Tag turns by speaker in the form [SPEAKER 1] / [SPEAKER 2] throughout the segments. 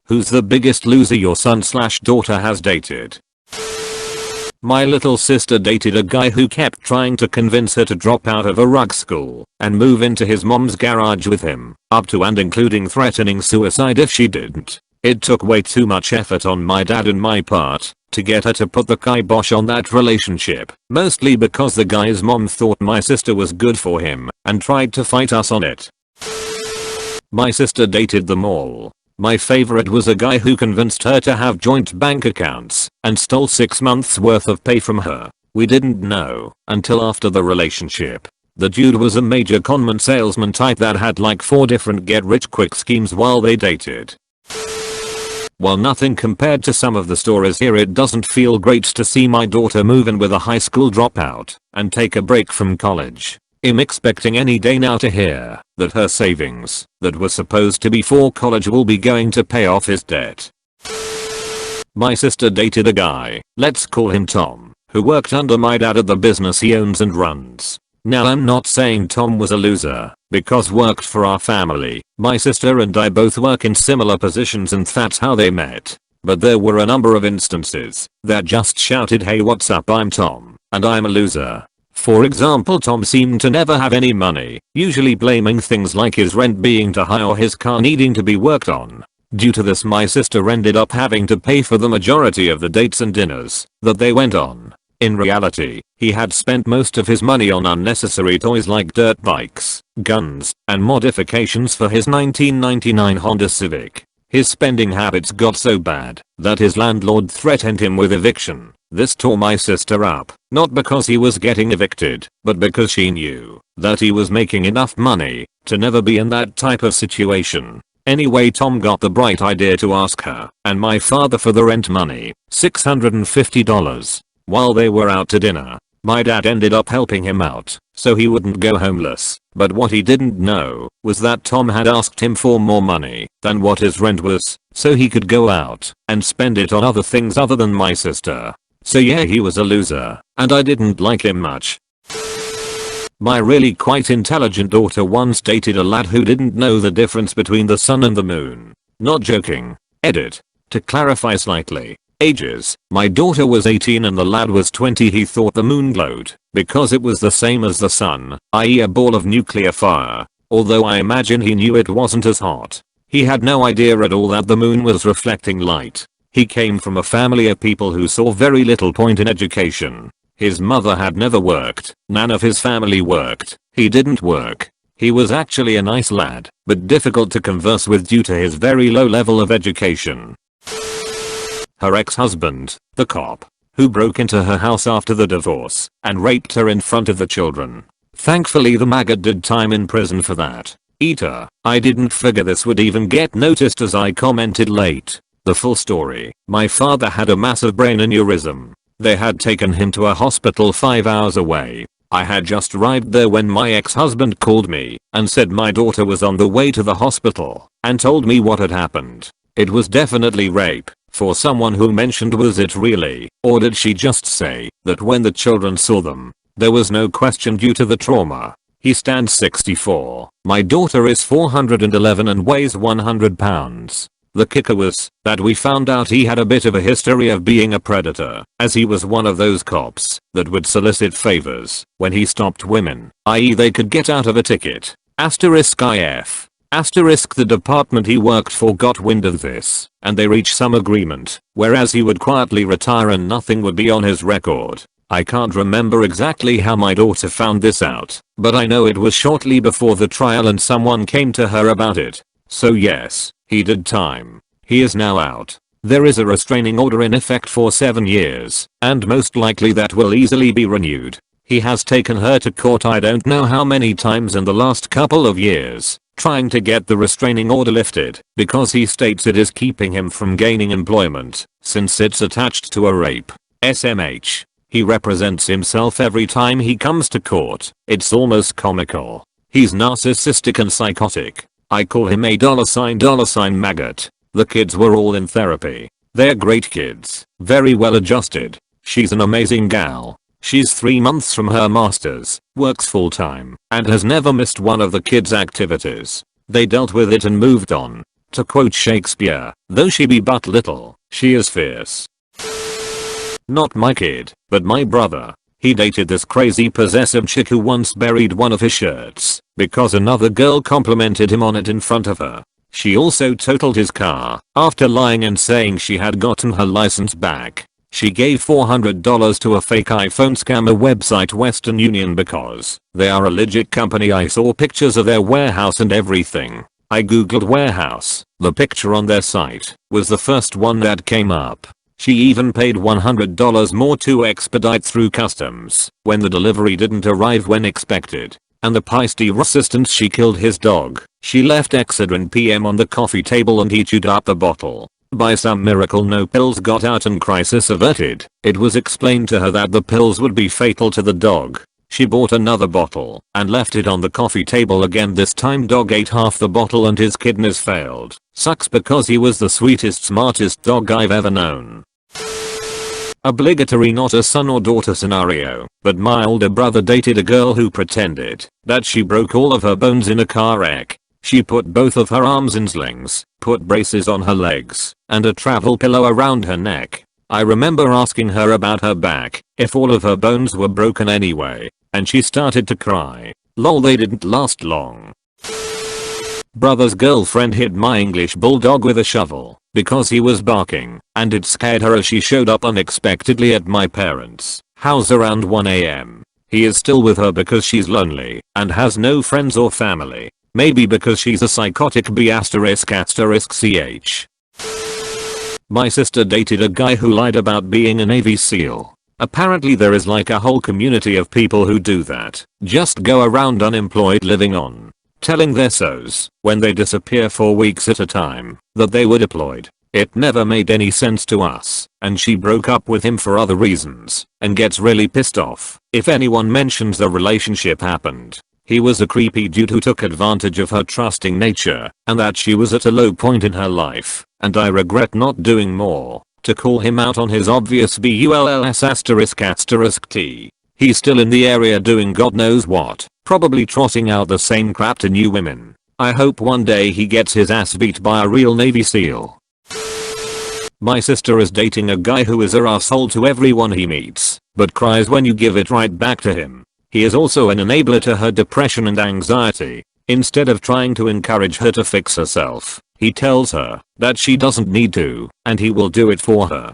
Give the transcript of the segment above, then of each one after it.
[SPEAKER 1] Who's the biggest loser your son/daughter has dated? My little sister dated a guy who kept trying to convince her to drop out of a rug school and move into his mom's garage with him, up to and including threatening suicide if she didn't. It took way too much effort on my dad and my part to get her to put the kibosh on that relationship, mostly because the guy's mom thought my sister was good for him and tried to fight us on it. My sister dated them all. My favorite was a guy who convinced her to have joint bank accounts and stole 6 months worth of pay from her. We didn't know until after the relationship. The dude was a major conman salesman type that had like 4 different get rich quick schemes while they dated. While nothing compared to some of the stories here, it doesn't feel great to see my daughter move in with a high school dropout and take a break from college. I'm expecting any day now to hear that her savings that were supposed to be for college will be going to pay off his debt. My sister dated a guy, let's call him Tom, who worked under my dad at the business he owns and runs. Now I'm not saying Tom was a loser, because worked for our family. My sister and I both work in similar positions and that's how they met. But there were a number of instances that just shouted, hey, what's up, I'm Tom and I'm a loser. For example, Tom seemed to never have any money, usually blaming things like his rent being too high or his car needing to be worked on. Due to this, my sister ended up having to pay for the majority of the dates and dinners that they went on. In reality, he had spent most of his money on unnecessary toys like dirt bikes, guns, and modifications for his 1999 Honda Civic. His spending habits got so bad that his landlord threatened him with eviction. This tore my sister up, not because he was getting evicted, but because she knew that he was making enough money to never be in that type of situation. Anyway, Tom got the bright idea to ask her and my father for the rent money, $650. While they were out to dinner, my dad ended up helping him out so he wouldn't go homeless. But what he didn't know was that Tom had asked him for more money than what his rent was so he could go out and spend it on other things other than my sister. So yeah, he was a loser and I didn't like him much. My really quite intelligent daughter once dated a lad who didn't know the difference between the sun and the moon. Not joking. Edit. To clarify slightly. Ages. My daughter was 18 and the lad was 20. He thought the moon glowed because it was the same as the sun, i.e. a ball of nuclear fire, although I imagine he knew it wasn't as hot. He had no idea at all that the moon was reflecting light. He came from a family of people who saw very little point in education. His mother had never worked, none of his family worked, he didn't work. He was actually a nice lad, but difficult to converse with due to his very low level of education. Her ex-husband, the cop, who broke into her house after the divorce and raped her in front of the children. Thankfully the maggot did time in prison for that. Eater. I didn't figure this would even get noticed as I commented late. The full story. My father had a massive brain aneurysm. They had taken him to a hospital 5 hours away. I had just arrived there when my ex-husband called me and said my daughter was on the way to the hospital and told me what had happened. It was definitely rape. For someone who mentioned, was it really, or did she just say that when the children saw them, there was no question due to the trauma? He stands 64. My daughter is 411 and weighs 100 pounds. The kicker was that we found out he had a bit of a history of being a predator, as he was one of those cops that would solicit favors when he stopped women, i.e. they could get out of a ticket. *if. The department he worked for got wind of this, and they reached some agreement, whereas he would quietly retire and nothing would be on his record. I can't remember exactly how my daughter found this out, but I know it was shortly before the trial and someone came to her about it. So yes, he did time. He is now out. There is a restraining order in effect for 7 years, and most likely that will easily be renewed. He has taken her to court I don't know how many times in the last couple of years, trying to get the restraining order lifted, because he states it is keeping him from gaining employment, since it's attached to a rape. SMH. He represents himself every time he comes to court. It's almost comical. He's narcissistic and psychotic. I call him a $$ maggot. The kids were all in therapy. They're great kids, very well adjusted. She's an amazing gal. She's 3 months from her masters, works full time, and has never missed one of the kids' activities. They dealt with it and moved on. To quote Shakespeare, though she be but little, she is fierce. Not my kid, but my brother. He dated this crazy possessive chick who once buried one of his shirts because another girl complimented him on it in front of her. She also totaled his car after lying and saying she had gotten her license back. She gave $400 to a fake iPhone scammer website Western Union because they are a legit company. I saw pictures of their warehouse and everything. I googled warehouse. The picture on their site was the first one that came up. She even paid $100 more to expedite through customs when the delivery didn't arrive when expected. And the pasty assistant, she killed his dog. She left Excedrin PM on the coffee table and he chewed up the bottle. By some miracle no pills got out and crisis averted. It was explained to her that the pills would be fatal to the dog. She bought another bottle and left it on the coffee table again. This time dog ate half the bottle and his kidneys failed. Sucks because he was the sweetest, smartest dog I've ever known. Obligatory not a son or daughter scenario, but my older brother dated a girl who pretended that she broke all of her bones in a car wreck. She put both of her arms in slings, put braces on her legs, and a travel pillow around her neck. I remember asking her about her back, if all of her bones were broken anyway, and she started to cry. Lol, they didn't last long. Brother's girlfriend hit my English bulldog with a shovel because he was barking, and it scared her as she showed up unexpectedly at my parents' house around 1 AM. He is still with her because she's lonely and has no friends or family. Maybe because she's a psychotic B******ch. My sister dated a guy who lied about being a Navy SEAL. Apparently there is like a whole community of people who do that. Just go around unemployed living on telling their SOs when they disappear for weeks at a time that they were deployed. It never made any sense to us, and she broke up with him for other reasons and gets really pissed off if anyone mentions the relationship happened. He was a creepy dude who took advantage of her trusting nature and that she was at a low point in her life, and I regret not doing more to call him out on his obvious bulls****T. He's still in the area doing God knows what, probably trotting out the same crap to new women. I hope one day he gets his ass beat by a real Navy SEAL. My sister is dating a guy who is a asshole to everyone he meets, but cries when you give it right back to him. He is also an enabler to her depression and anxiety. Instead of trying to encourage her to fix herself, he tells her that she doesn't need to, and he will do it for her.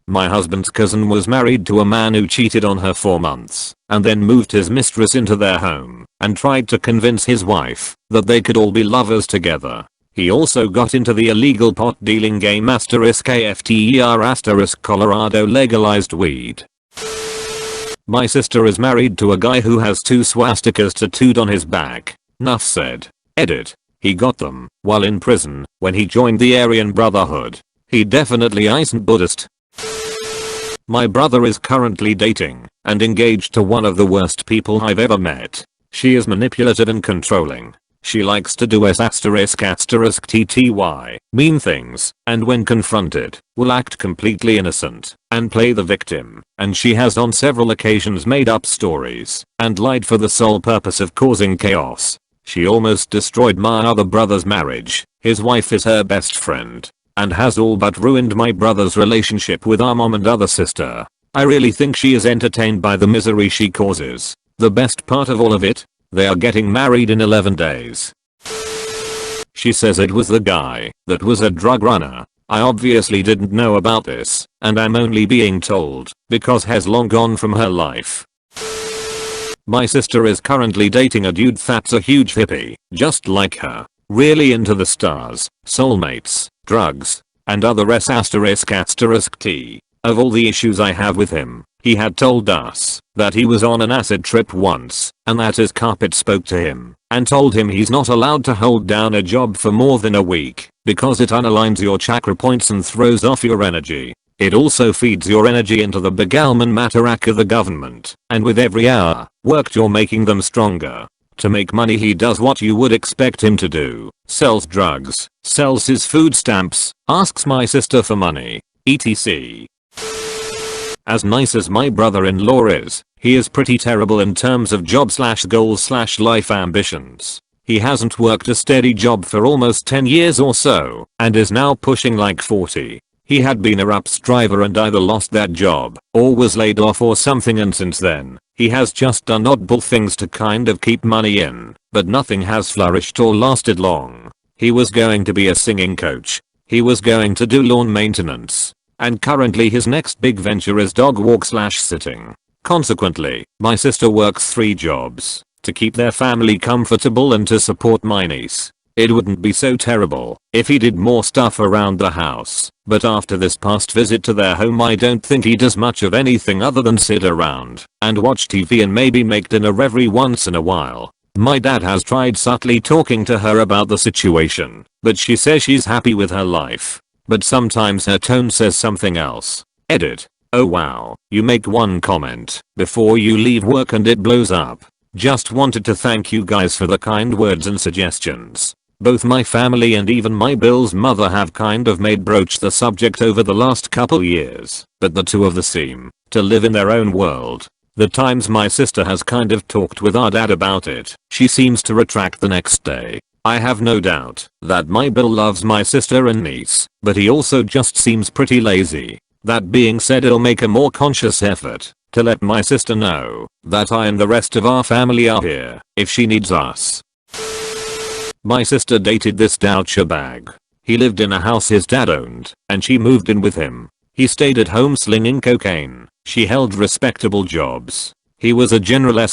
[SPEAKER 1] My husband's cousin was married to a man who cheated on her for months, and then moved his mistress into their home, and tried to convince his wife that they could all be lovers together. He also got into the illegal pot dealing game *AFTER** Colorado legalized weed. My sister is married to a guy who has 2 swastikas tattooed on his back. Nuff said. Edit. He got them while in prison when he joined the Aryan Brotherhood. He definitely isn't Buddhist. My brother is currently dating and engaged to one of the worst people I've ever met. She is manipulative and controlling. She likes to do ****TTY, mean things, and when confronted, will act completely innocent and play the victim, and she has on several occasions made up stories and lied for the sole purpose of causing chaos. She almost destroyed my other brother's marriage. His wife is her best friend and has all but ruined my brother's relationship with our mom and other sister. I really think she is entertained by the misery she causes. The best part of all of it? They are getting married in 11 days. She says it was the guy that was a drug runner. I obviously didn't know about this, and I'm only being told because has long gone from her life. My sister is currently dating a dude that's a huge hippie, just like her. Really into the stars, soulmates, drugs, and other ****T. Of all the issues I have with him, he had told us that he was on an acid trip once, and that his carpet spoke to him and told him he's not allowed to hold down a job for more than a week because it unaligns your chakra points and throws off your energy. It also feeds your energy into the Begalman Matarak of the government, and with every hour worked you're making them stronger. To make money he does what you would expect him to do, sells drugs, sells his food stamps, asks my sister for money, etc. As nice as my brother-in-law is, he is pretty terrible in terms of job/goals/life ambitions. He hasn't worked a steady job for almost 10 years or so, and is now pushing like 40. He had been a RUPS driver and either lost that job, or was laid off or something, and since then, he has just done oddball things to kind of keep money in, but nothing has flourished or lasted long. He was going to be a singing coach. He was going to do lawn maintenance. And currently his next big venture is dog walk/sitting. Consequently, my sister works 3 jobs to keep their family comfortable and to support my niece. It wouldn't be so terrible if he did more stuff around the house, but after this past visit to their home I don't think he does much of anything other than sit around and watch TV and maybe make dinner every once in a while. My dad has tried subtly talking to her about the situation, but she says she's happy with her life. But sometimes her tone says something else. Edit. Oh wow, you make one comment before you leave work and it blows up. Just wanted to thank you guys for the kind words and suggestions. Both my family and even my Bill's mother have kind of made broach the subject over the last couple years, but the two of them seem to live in their own world. The times my sister has kind of talked with our dad about it, she seems to retract the next day. I have no doubt that my Bill loves my sister and niece, but he also just seems pretty lazy. That being said, it'll make a more conscious effort to let my sister know that I and the rest of our family are here if she needs us. My sister dated this douchebag. He lived in a house his dad owned, and she moved in with him. He stayed at home slinging cocaine. She held respectable jobs. He was a general **THEAD,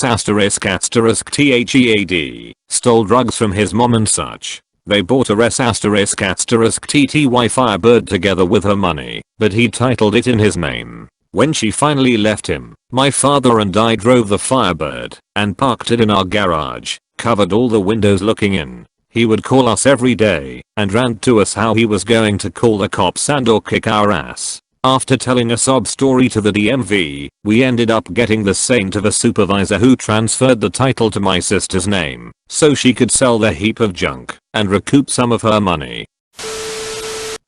[SPEAKER 1] stole drugs from his mom and such. They bought a **TTY Firebird together with her money, but he titled it in his name. When she finally left him, my father and I drove the Firebird and parked it in our garage, covered all the windows looking in. He would call us every day and rant to us how he was going to call the cops and or kick our ass. After telling a sob story to the DMV, we ended up getting the saint of a supervisor who transferred the title to my sister's name so she could sell the heap of junk and recoup some of her money.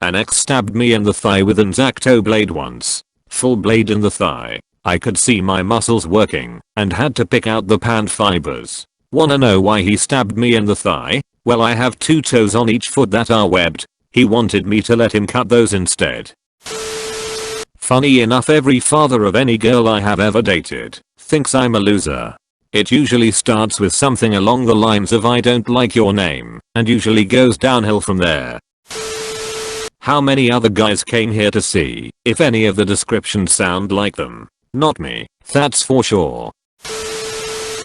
[SPEAKER 1] An ex stabbed me in the thigh with an X-Acto blade once. Full blade in the thigh. I could see my muscles working and had to pick out the pant fibers. Wanna know why he stabbed me in the thigh? Well, I have 2 toes on each foot that are webbed. He wanted me to let him cut those instead. Funny enough, every father of any girl I have ever dated thinks I'm a loser. It usually starts with something along the lines of "I don't like your name," and usually goes downhill from there. How many other guys came here to see if any of the descriptions sound like them? Not me, that's for sure.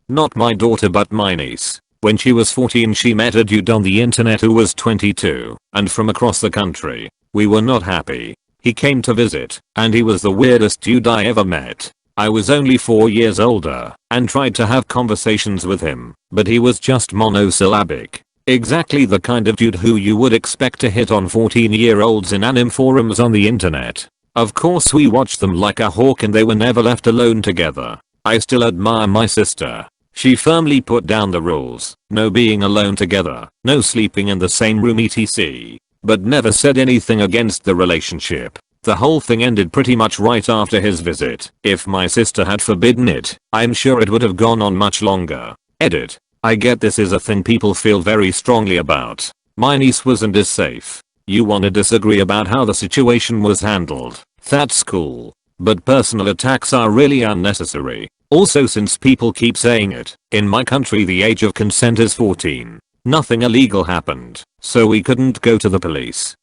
[SPEAKER 1] Not my daughter but my niece. When she was 14 she met a dude on the internet who was 22 and from across the country. We were not happy. He came to visit and he was the weirdest dude I ever met. I was only 4 years older and tried to have conversations with him, but he was just monosyllabic. Exactly the kind of dude who you would expect to hit on 14-year-olds in anime forums on the internet. Of course we watched them like a hawk and they were never left alone together. I still admire my sister. She firmly put down the rules. No being alone together, no sleeping in the same room etc. But never said anything against the relationship. The whole thing ended pretty much right after his visit. If my sister had forbidden it, I'm sure it would have gone on much longer. Edit. I get this is a thing people feel very strongly about. My niece was and is safe. You wanna disagree about how the situation was handled. That's cool. But personal attacks are really unnecessary. Also, since people keep saying it, in my country the age of consent is 14. Nothing illegal happened, so we couldn't go to the police.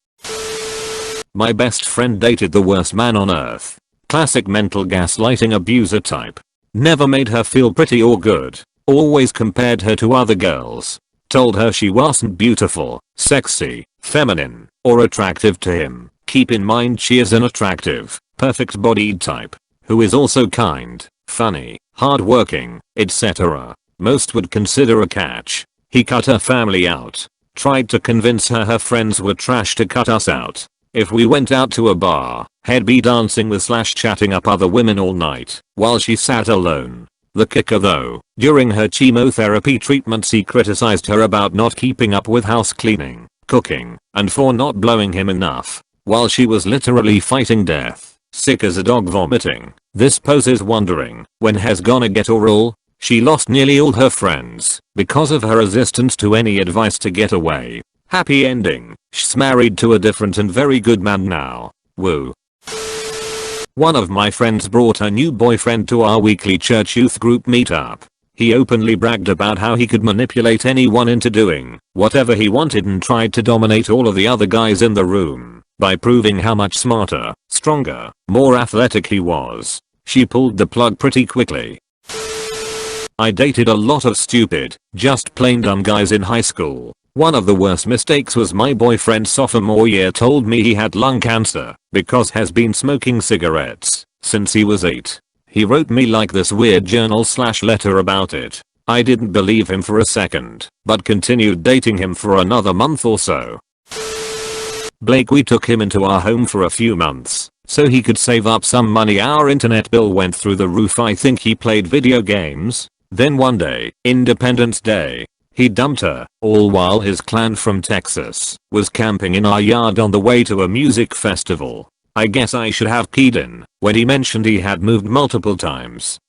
[SPEAKER 1] My best friend dated the worst man on earth. Classic mental gaslighting abuser type. Never made her feel pretty or good. Always compared her to other girls. Told her she wasn't beautiful, sexy, feminine, or attractive to him. Keep in mind she is an attractive, perfect-bodied type, who is also kind, funny, hardworking, etc. Most would consider a catch. He cut her family out. Tried to convince her friends were trash to cut us out. If we went out to a bar, he'd be dancing with / chatting up other women all night, while she sat alone. The kicker though, during her chemotherapy treatments he criticized her about not keeping up with house cleaning, cooking, and for not blowing him enough, while she was literally fighting death, sick as a dog vomiting. This poses wondering, when has gonna get oral? She lost nearly all her friends because of her resistance to any advice to get away. Happy ending. She's married to a different and very good man now. Woo. One of my friends brought a new boyfriend to our weekly church youth group meetup. He openly bragged about how he could manipulate anyone into doing whatever he wanted and tried to dominate all of the other guys in the room by proving how much smarter, stronger, more athletic he was. She pulled the plug pretty quickly. I dated a lot of stupid, just plain dumb guys in high school. One of the worst mistakes was my boyfriend sophomore year told me he had lung cancer because has been smoking cigarettes since he was 8. He wrote me like this weird journal/letter about it. I didn't believe him for a second, but continued dating him for another month or so. Blake, we took him into our home for a few months so he could save up some money. Our internet bill went through the roof. I think he played video games. Then one day, Independence Day, he dumped her, all while his clan from Texas was camping in our yard on the way to a music festival. I guess I should have keyed in when he mentioned he had moved multiple times.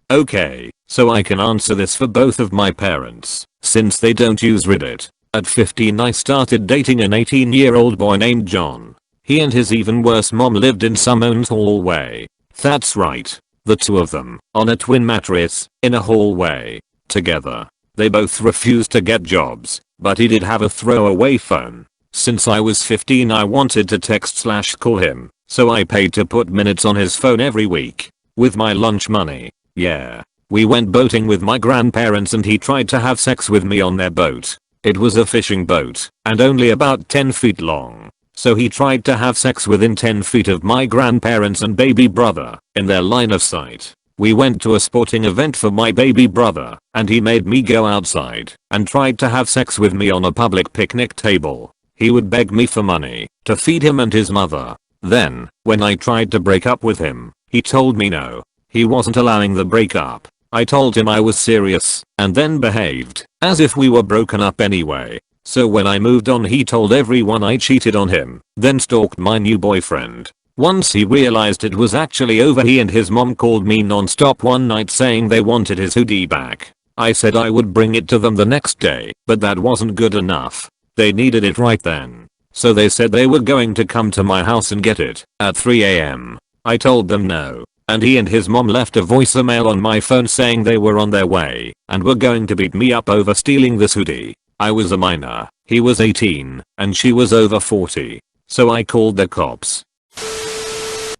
[SPEAKER 1] Okay, so I can answer this for both of my parents, since they don't use Reddit. At 15 I started dating an 18-year-old boy named John. He and his even worse mom lived in someone's hallway. That's right. The two of them, on a twin mattress, in a hallway, together. They both refused to get jobs, but he did have a throwaway phone. Since I was 15 I wanted to text/call him, so I paid to put minutes on his phone every week. With my lunch money. Yeah. We went boating with my grandparents and he tried to have sex with me on their boat. It was a fishing boat, and only about 10 feet long. So he tried to have sex within 10 feet of my grandparents and baby brother, in their line of sight. We went to a sporting event for my baby brother, and he made me go outside, and tried to have sex with me on a public picnic table. He would beg me for money, to feed him and his mother. Then, when I tried to break up with him, he told me no. He wasn't allowing the breakup. I told him I was serious, and then behaved as if we were broken up anyway. So when I moved on he told everyone I cheated on him, then stalked my new boyfriend. Once he realized it was actually over he and his mom called me non-stop one night saying they wanted his hoodie back. I said I would bring it to them the next day, but that wasn't good enough. They needed it right then. So they said they were going to come to my house and get it, at 3 AM. I told them no, and he and his mom left a voicemail on my phone saying they were on their way, and were going to beat me up over stealing this hoodie. I was a minor, he was 18, and she was over 40. So I called the cops.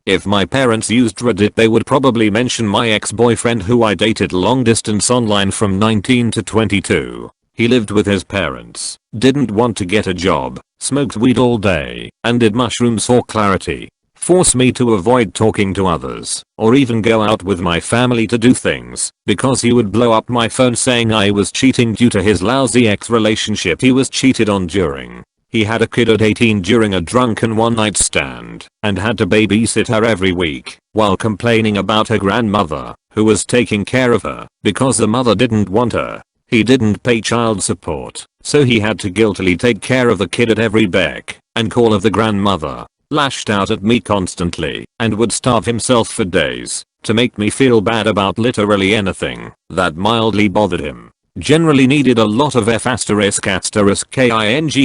[SPEAKER 1] If my parents used Reddit they would probably mention my ex-boyfriend who I dated long distance online from 19 to 22. He lived with his parents, didn't want to get a job, smoked weed all day, and did mushrooms for clarity. Force me to avoid talking to others, or even go out with my family to do things, because he would blow up my phone saying I was cheating due to his lousy ex-relationship he was cheated on during. He had a kid at 18 during a drunken one-night stand, and had to babysit her every week, while complaining about her grandmother, who was taking care of her, because the mother didn't want her. He didn't pay child support, so he had to guiltily take care of the kid at every beck and call of the grandmother. Lashed out at me constantly, and would starve himself for days, to make me feel bad about literally anything that mildly bothered him. Generally needed a lot of ***king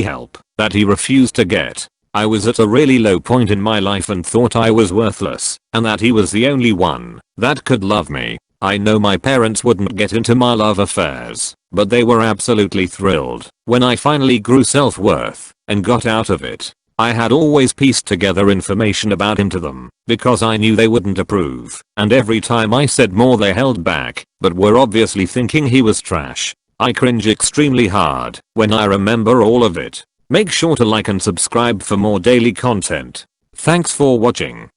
[SPEAKER 1] help that he refused to get. I was at a really low point in my life and thought I was worthless, and that he was the only one that could love me. I know my parents wouldn't get into my love affairs, but they were absolutely thrilled when I finally grew self-worth and got out of it. I had always pieced together information about him to them, because I knew they wouldn't approve, and every time I said more they held back, but were obviously thinking he was trash. I cringe extremely hard when I remember all of it. Make sure to like and subscribe for more daily content. Thanks for watching.